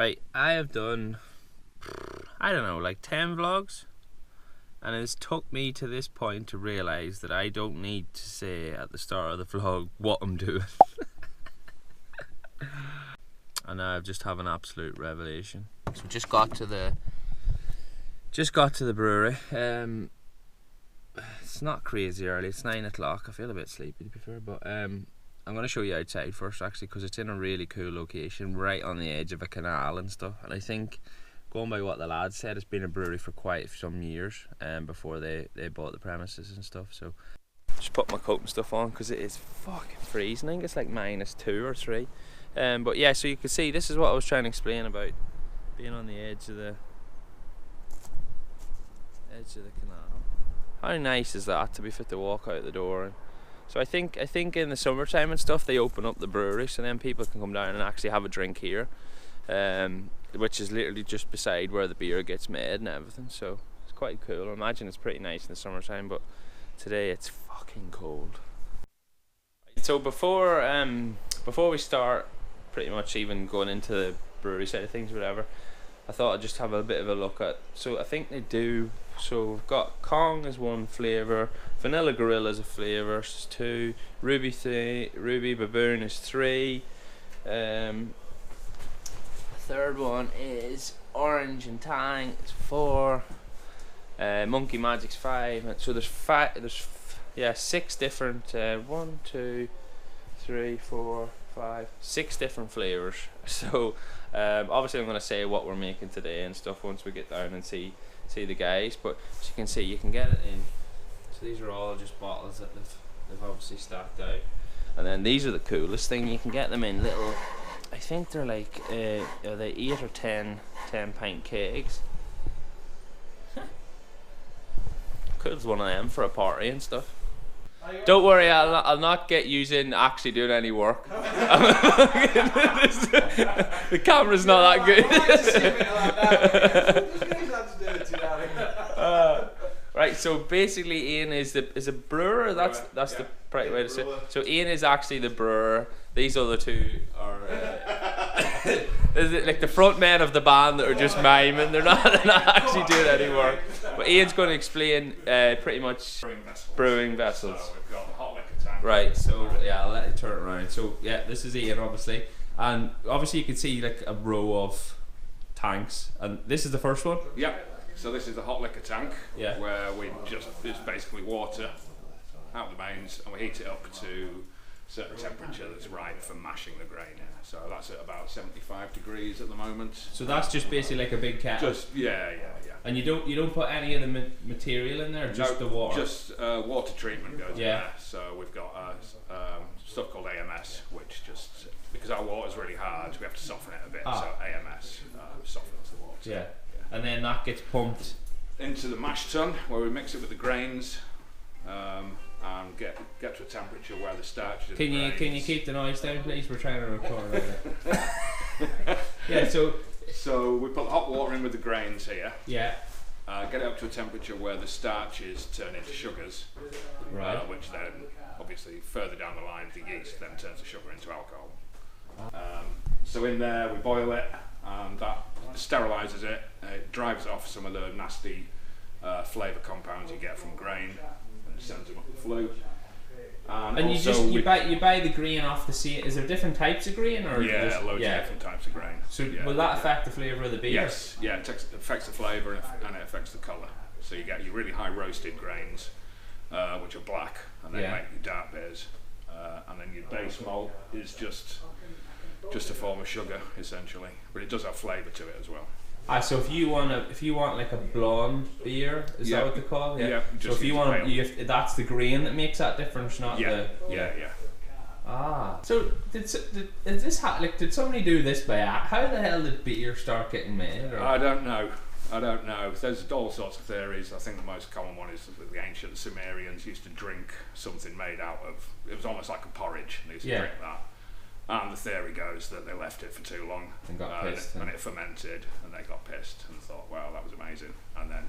Right, I have done, I don't know, like 10 vlogs, and it's took me to this point to realise that I don't need to say at the start of the vlog what I'm doing. And I've just had an absolute revelation. So just got to the brewery. It's not crazy early, it's 9 o'clock. I feel a bit sleepy to be fair, but I'm going to show you outside first actually, because it's in a really cool location right on the edge of a canal and stuff. And I think, going by what the lads said, it's been a brewery for quite some years before they bought the premises and stuff. So just put my coat and stuff on because it is fucking freezing. I think it's like -2 or 3. But yeah, so you can see this is what I was trying to explain about being on the edge of the canal. How nice is that to be fit to walk out the door? And so I think in the summertime and stuff they open up the brewery so then people can come down and actually have a drink here, which is literally just beside where the beer gets made and everything. So it's quite cool. I imagine it's pretty nice in the summertime, but today it's fucking cold. So before we start pretty much even going into the brewery side of things, whatever, I thought I'd just have a bit of a look at. So I think they do. So we've got Kong as one flavour, Vanilla Gorilla is a flavour, is 2, Ruby Baboon is 3. The third one is Orange and Tang, it's 4. Monkey Magic's 5. And so there's 6 different. 1, 2, 3, 4, 5, 6 different flavours. So obviously I'm going to say what we're making today and stuff once we get down and see the guys, but as you can see you can get it in, so these are all just bottles that they've obviously stacked out, and then these are the coolest thing, you can get them in little, I think they're like are they 8 or 10 pint kegs. Cool as one of them for a party and stuff. Don't worry, I'll not get using actually doing any work. The camera's not that good. Right, so basically Ian is a brewer. That's the right way to say it. So Ian is actually the brewer. These other two are like the front men of the band that are just miming. They're not actually doing any work. But Ian's going to explain pretty much brewing vessels. So we've got the hot liquor tank. Right, so yeah, I'll let you turn it around. So yeah, this is Ian obviously, and obviously you can see like a row of tanks, and this is the first one. Yep. So this is the hot liquor tank, yeah, where it's basically water out the mains, and we heat it up to a certain temperature that's right for mashing the grain in. So that's at about 75 degrees at the moment. So that's just basically like a big kettle. Just yeah. And you don't put any of the material in there, just the water. Just water treatment goes in there. So we've got stuff called AMS, which just because our water's really hard, we have to soften it a bit. So AMS softens the water. Yeah. And then that gets pumped into the mash tun, where we mix it with the grains, and get to a temperature where the starch is. Can you keep the noise down, please? We're trying to record. Yeah. So we put hot water in with the grains here. Yeah. Get it up to a temperature where the starches turn into sugars, right? Which then, obviously, further down the line, the yeast then turns the sugar into alcohol. So in there, we boil it, and that sterilises it. It drives off some of the nasty flavour compounds you get from grain, and sends them up the flue. And you buy the grain off the sea. Is there different types of grain, or loads of different types of grain. So will that affect the flavour of the beer? Yes, yeah, it affects the flavour and it affects the colour. So you get your really high roasted grains, which are black, and they make your dark beers, and then your base malt is just a form of sugar essentially, but it does have flavour to it as well. So if you want like a blonde beer, is that what they call it? Yeah. So if you want, that's the grain that makes that difference, not the. Yeah. So did somebody do this by act? How the hell did beer start getting made? Or? I don't know. There's all sorts of theories. I think the most common one is that the ancient Sumerians used to drink something made out of. It was almost like a porridge. And they used to drink that. And the theory goes that they left it for too long and got pissed, and it fermented, and they got pissed and thought, wow, that was amazing. And then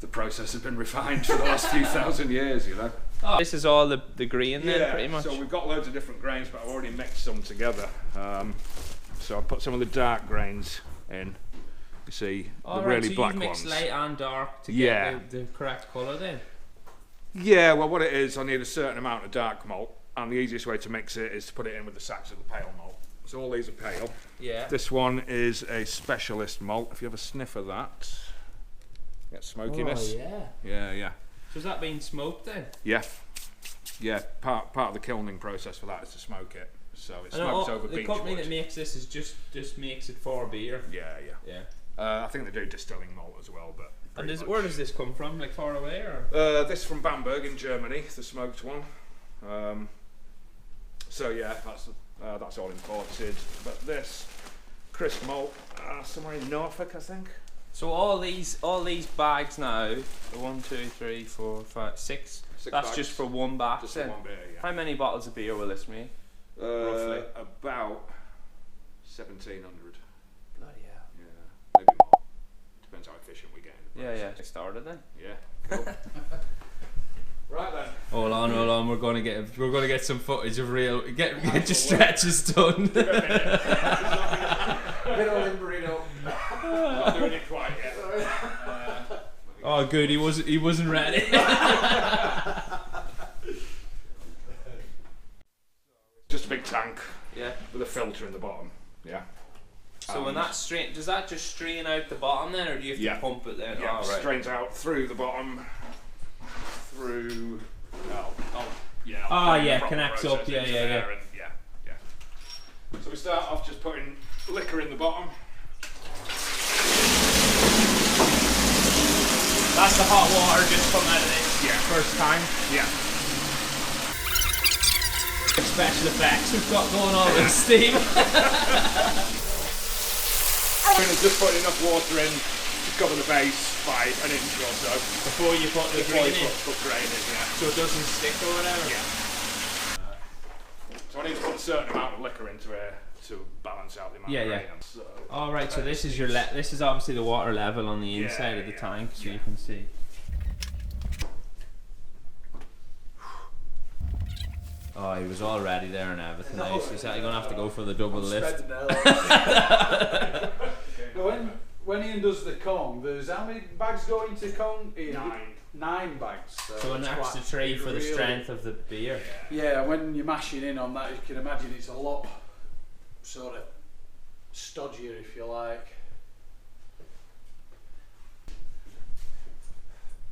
the process has been refined for the last few thousand years, you know. Oh, this is all the grain then, pretty much? So we've got loads of different grains, but I've already mixed some together. So I put some of the dark grains in. You see All the right, really so black you've mixed ones. light and dark to Yeah. get the correct colour then? Yeah, well what it is, I need a certain amount of dark malt, and the easiest way to mix it is to put it in with the sacks of the pale malt. So all these are pale. Yeah. This one is a specialist malt. If you have a sniff of that, get smokiness. Oh, yeah. Yeah, yeah. So has that been smoked then? Yeah. Yeah, part of the kilning process for that is to smoke it. So it smokes over the beech company wood. that makes this is just makes it for beer. Yeah, yeah. Yeah. I think they do distilling malt as well, but. And where does this come from? Like far away or? This from Bamberg in Germany, the smoked one. So yeah, that's all imported. But this crisp malt, somewhere in Norfolk, I think. So all these bags now, 1, 2, 3, 4, 5, 6. That's bags. just for one batch. Just then? for one beer, yeah. How many bottles of beer will this make? Roughly. About 1,700. Bloody hell. Yeah, maybe more. Depends how efficient we get in the Yeah, process. I started then. Yeah. Cool. Right then. Hold on. We're gonna get some footage of real. Get your stretches done. Bit of limbering up. Not doing it quite yet. Oh, good. He wasn't ready. Just a big tank. Yeah. With a filter in the bottom. Yeah. So when that strain, does that just strain out the bottom then, or do you have to pump it then? Yeah. Oh, right. Strains out through the bottom. Through. Connects up. Yeah. And yeah. So we start off just putting liquor in the bottom. That's the hot water just come out of this. Yeah. First time. Yeah. Special effects we've got going on with steam. Just putting enough water in to cover the base by an inch or so. Before you put the grain in. Put grain in, yeah. So it doesn't stick or whatever? Yeah. So I need to put a certain amount of liquor into it to balance out the amount of grain. So, Alright, so this is your this is obviously the water level on the inside of the tank, so you can see. Oh, he was all ready there and everything. He's going to have to go for the double lift. When Ian does the Kong, there's how many bags go into Kong? 9 bags. So an extra 3 for the strength of the beer. Yeah, when you're mashing in on that, you can imagine it's a lot sort of stodgier, if you like.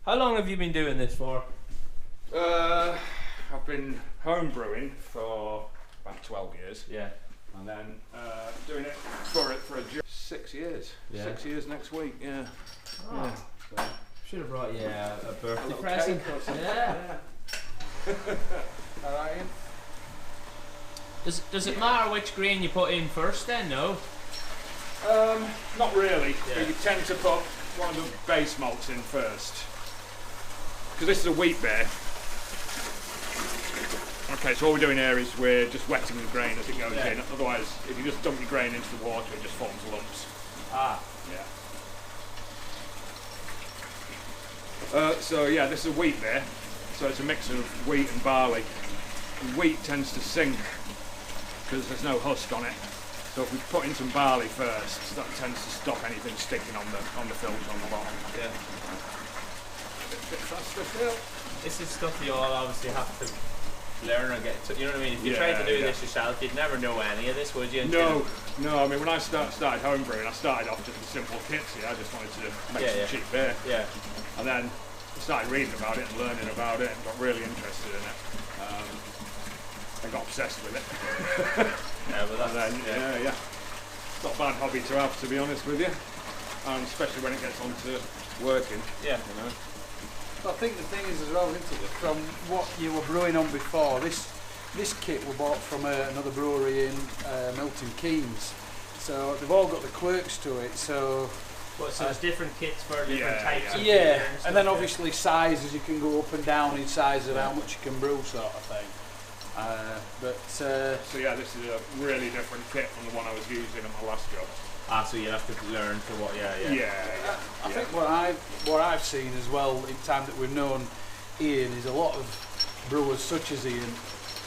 How long have you been doing this for? I've been home brewing for about 12 years. Yeah. And then doing it for 6 years. Yeah. 6 years next week, yeah. Oh. So. Should have brought you a birthday little present. cake or something. Yeah. Alright, Ian? Does it matter which grain you put in first then? No? Not really. Yeah. But you tend to put one of the base malts in first. Because this is a wheat beer. Okay, so all we're doing here is we're just wetting the grain as it goes in. Otherwise, if you just dump your grain into the water, it just forms lumps. Ah. Yeah. So yeah, this is a wheat beer. So it's a mix of wheat and barley. And wheat tends to sink because there's no husk on it. So if we put in some barley first, that tends to stop anything sticking on the filter on the bottom. Yeah. A bit faster still. This is stuff you all obviously have to learn or get to, you know what I mean? If you tried to do this yourself, you'd never know any of this, would you? No. I mean, when I started home brewing, I started off just with simple kits. I just wanted to make some cheap beer. Yeah. And then I started reading about it and learning about it and got really interested in it. I got obsessed with it. It's not a bad hobby to have, to be honest with you. And especially when it gets onto working. Yeah. You know. I think the thing is as well, isn't it, from what you were brewing on before, this kit we bought from another brewery in Milton Keynes. So they've all got the quirks to it, so... Well, so there's different kits for different types of beer and then obviously sizes, you can go up and down in size of how much you can brew, sort of thing. So yeah, this is a really different kit from the one I was using at my last job. Ah, so you have to learn to what, I think what I've seen as well in time that we've known Ian is a lot of brewers such as Ian,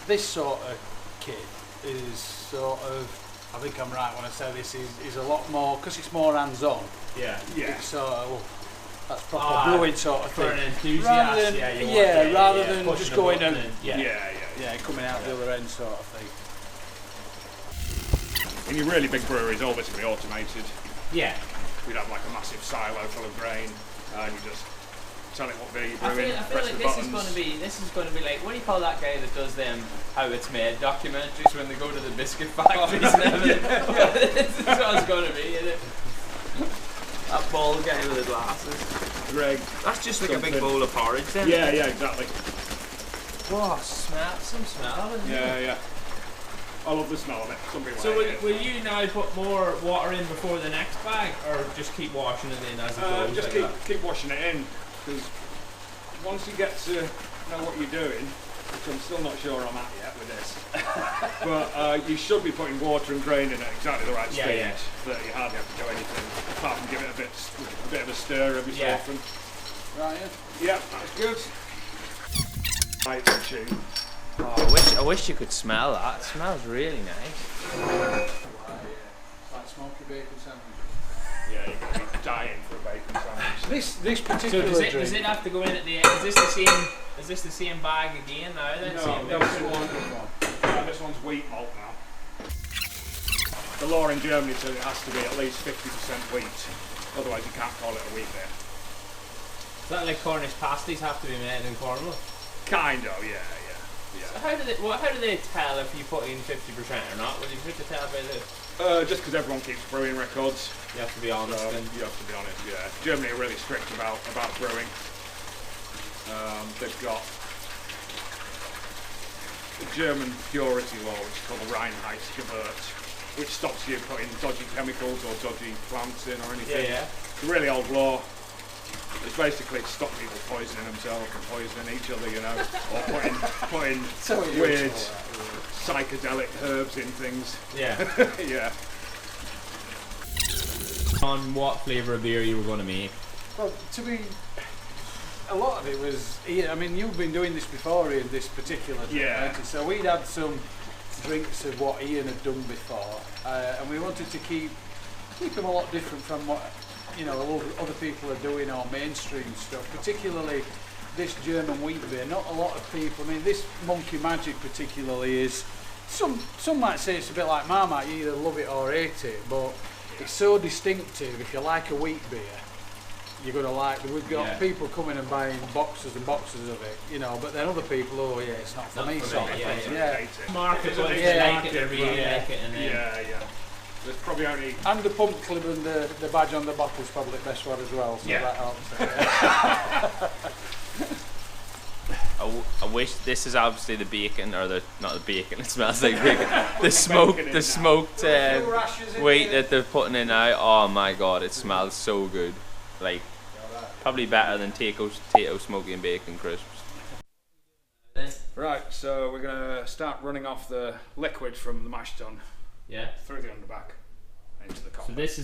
this sort of kit is sort of I think I'm right when I say this is a lot more, because it's more hands-on. Yeah. It's sort of, that's proper brewing sort of for thing. an enthusiast, Rather than, rather than pushing just a going button and coming out the other end sort of thing. In your really big breweries, all this can be automated. Yeah. We'd have like a massive silo full of grain, and you just tell it what beer you're I brewing, feel press like the this buttons. is going to be like, what do you call that guy that does them how it's made documentaries when they go to the biscuit factories and everything? This is what it's going to be, isn't it? That bald guy with the glasses. Greg. That's just like a big Something. bowl of porridge then. Yeah, exactly. Oh, some smell, isn't it? Yeah. I love the smell of it. Some people So hate it. will you now put more water in before the next bag, or just keep washing it in as it goes? Just like that? keep washing it in, because once you get to know what you're doing, which I'm still not sure I'm at yet with this, but you should be putting water and grain in at exactly the right speed, that you hardly have to do anything, apart from give it a bit of a stir every so often. Right, Yeah, that's good. Right, the tune. Oh, I wish you could smell that. It smells really nice. like smoky bacon sandwich. Yeah, you're going to be dying for a bacon sandwich. This particular So drink. does it have to go in at the end? Is this the same bag again now then? Same No, mix? this one's wheat malt now. The law in Germany says it has to be at least 50% wheat, otherwise you can't call it a wheat beer. Is that like Cornish pasties have to be made in Cornwall? Kind of, yeah. So how do they tell if you put in 50% or not? Will you be able to tell by the? Just because everyone keeps brewing records. You have to be honest. So Then. you have to be honest, yeah. Germany are really strict about brewing. They've got the German purity law, which is called the Reinheitsgebot, which stops you putting dodgy chemicals or dodgy plants in or anything. Yeah. It's a really old law. It's basically to stop people poisoning themselves and poisoning each other, you know, or putting weird psychedelic herbs in things. Yeah. Yeah. On what flavour of beer you were going to make? Well, a lot of it was, I mean, you've been doing this before, Ian, this particular drink, Yeah. right? So we'd had some drinks of what Ian had done before, and we wanted to keep them a lot different from what, you know, other people are doing or mainstream stuff, particularly this German wheat beer. Not a lot of people, I mean, this Monkey Magic particularly is, some might say it's a bit like Marmite, you either love it or hate it, but it's so distinctive. If you like a wheat beer, you're going to like it. We've got people coming and buying boxes and boxes of it, you know, but then other people, oh yeah, it's not for me, sort of thing. Yeah. Market It's a ones big like market, it, really like it, and then Yeah. There's probably only... And the pump clip and the badge on the bottle is probably the best one as well, so that helps. I wish this is obviously the bacon, or not the bacon. It smells like bacon. The smoked wheat that they're putting in now. Oh my god, it smells so good. Like probably better than Tato smoky and bacon crisps. Right, so we're going to start running off the liquid from the mash tun through the underback into the copper. So this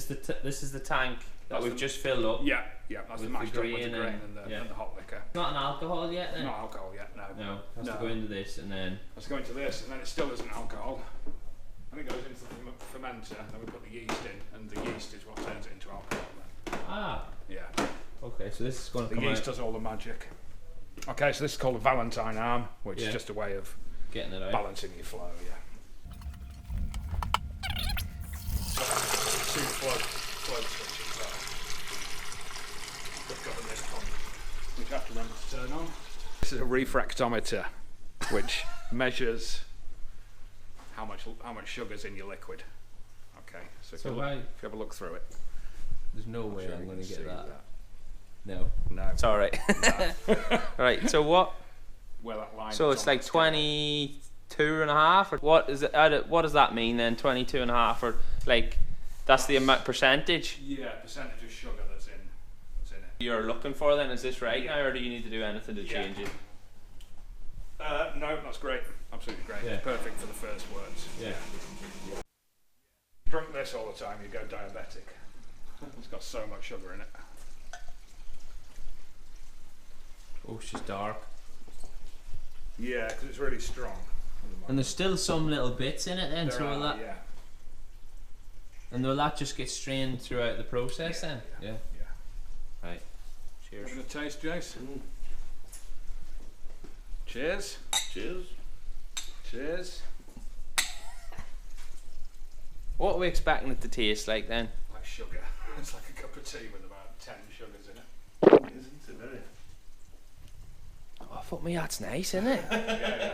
is the tank that we've just filled up. Yeah, that's the With mash the tun with the grain grain and- and the hot liquor. Not an alcohol yet then? Not alcohol yet, no. No, has to go into this and then. Let's go into this, and then it still isn't alcohol. And it goes into the fermenter, and then we put the yeast in, and the yeast is what turns it into alcohol then. Ah, Yeah. okay, so this is going to The come yeast out, does all the magic. Okay, so this is called a Valentine arm, which is just a way of getting it out. balancing your flow, Two flow switches that govern this pump, which have to remember to turn on. This is a refractometer, which measures how much sugar's in your liquid. Okay, so if you have a look through it. There's no way sure I'm you going to can get see that. No. No. It's all right. Right. So what? Where that line So is it's on like the scale. 22 and a half, or what is it? What does that mean then? 22 and a half, or like that's the amount percentage Yeah, percentage of sugar that's in it. you're looking for. Then is this right now, or do you need to do anything to change it? No, that's great. Absolutely great. Yeah. It's perfect for the first words. Yeah. Drink this all the time, you go diabetic. It's got so much sugar in it. Oh, she's dark. Yeah, because it's really strong. And there's still some little bits in it then, There so are, will that. yeah. And will that just get strained throughout the process then? Yeah. Right. Cheers. Give it a taste, Jace. Cheers. Cheers. Cheers. What are we expecting it to taste like then? Like sugar. It's like a cup of tea with about 10 sugars in it. Isn't it very? Oh, fuck me, that's nice, isn't it? Yeah.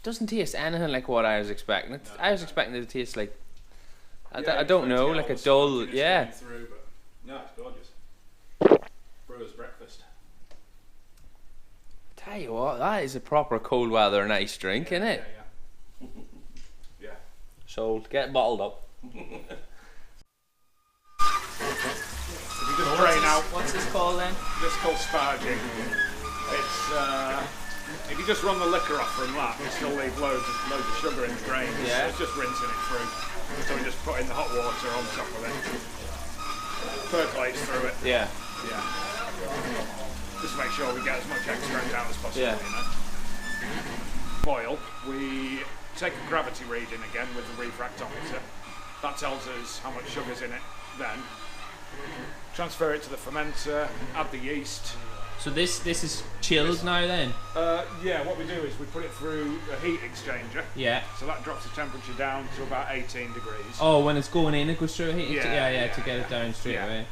Doesn't taste anything like what I was expecting. I was expecting it to taste like, I Yeah, don't know, it's like a all dull, smokiness yeah. going through, but no, it's gorgeous. Brewer's breakfast. Tell you what, that is a proper cold weather nice drink, isn't it? Yeah. Yeah. Sold. Get bottled up. If you just drain out, What's this called then? this called sparging. It's if you just run the liquor off from that, you still leave loads of sugar in the drain. Yeah. It's just rinsing it through. So we just put in the hot water on top of it. Percolates through it. Yeah. Yeah. Just make sure we get as much extract out as possible. Yeah. You know. Boil. We take a gravity reading again with the refractometer. That tells us how much sugar's in it. Then transfer it to the fermenter. Add the yeast. So this is chilled now then? Yeah, what we do is we put it through a heat exchanger. Yeah. So that drops the temperature down to about 18 degrees. Oh, when it's going in, it goes through a heat. Yeah, to get it down straight yeah. away.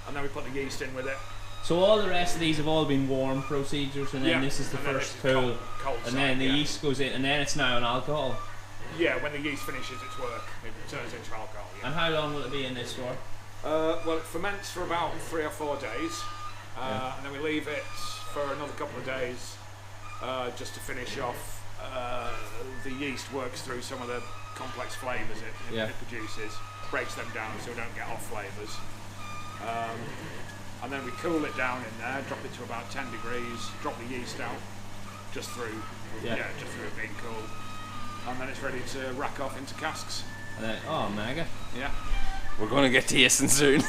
And then we put the yeast in with it. So all the rest of these have all been warm procedures, and then Yeah, this is the and then first this is cool, cold and side, then the yeah. yeast goes in, and then it's now an alcohol. Yeah, when the yeast finishes its work, it turns into alcohol. Yeah. And how long will it be in this for? Well, it ferments for about 3 or 4 days, and then we leave it for another couple of days just to finish off. The yeast works through some of the complex flavours it produces, breaks them down so we don't get off flavours. And then we cool it down in there, drop it to about 10 degrees, drop the yeast out just through, just through it being cool, and then it's ready to rack off into casks. And then, oh, mega. Yeah. We're going to get tasting soon.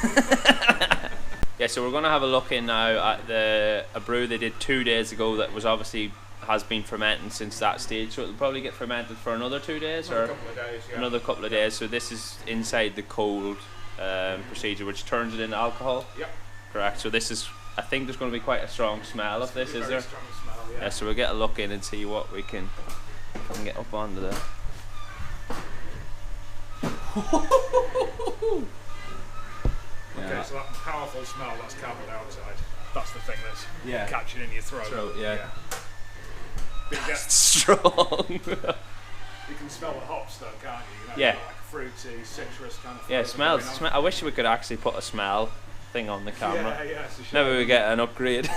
Yeah, so we're going to have a look in now at a brew they did 2 days ago that was obviously has been fermenting since that stage. So it'll probably get fermented for another 2 days Another or couple of days, yeah. another couple of days. So this is inside the cold procedure, which turns it into alcohol. Yep. Correct. So this is, I think there's going to be quite a strong smell of this, is there? Strong smell, yeah. Yeah. So we'll get a look in and see what we can get up onto there. Okay, so that powerful smell, that's carbon dioxide. That's the thing that's catching in your throat. Yeah. But you, get, Strong. you can smell the hops though, can't you? You know, Yeah. like a fruity, citrus kind of Yeah, flavour smells. going on. I wish we could actually put a smell thing on the camera. Yeah, it's a shame. Maybe we get an upgrade.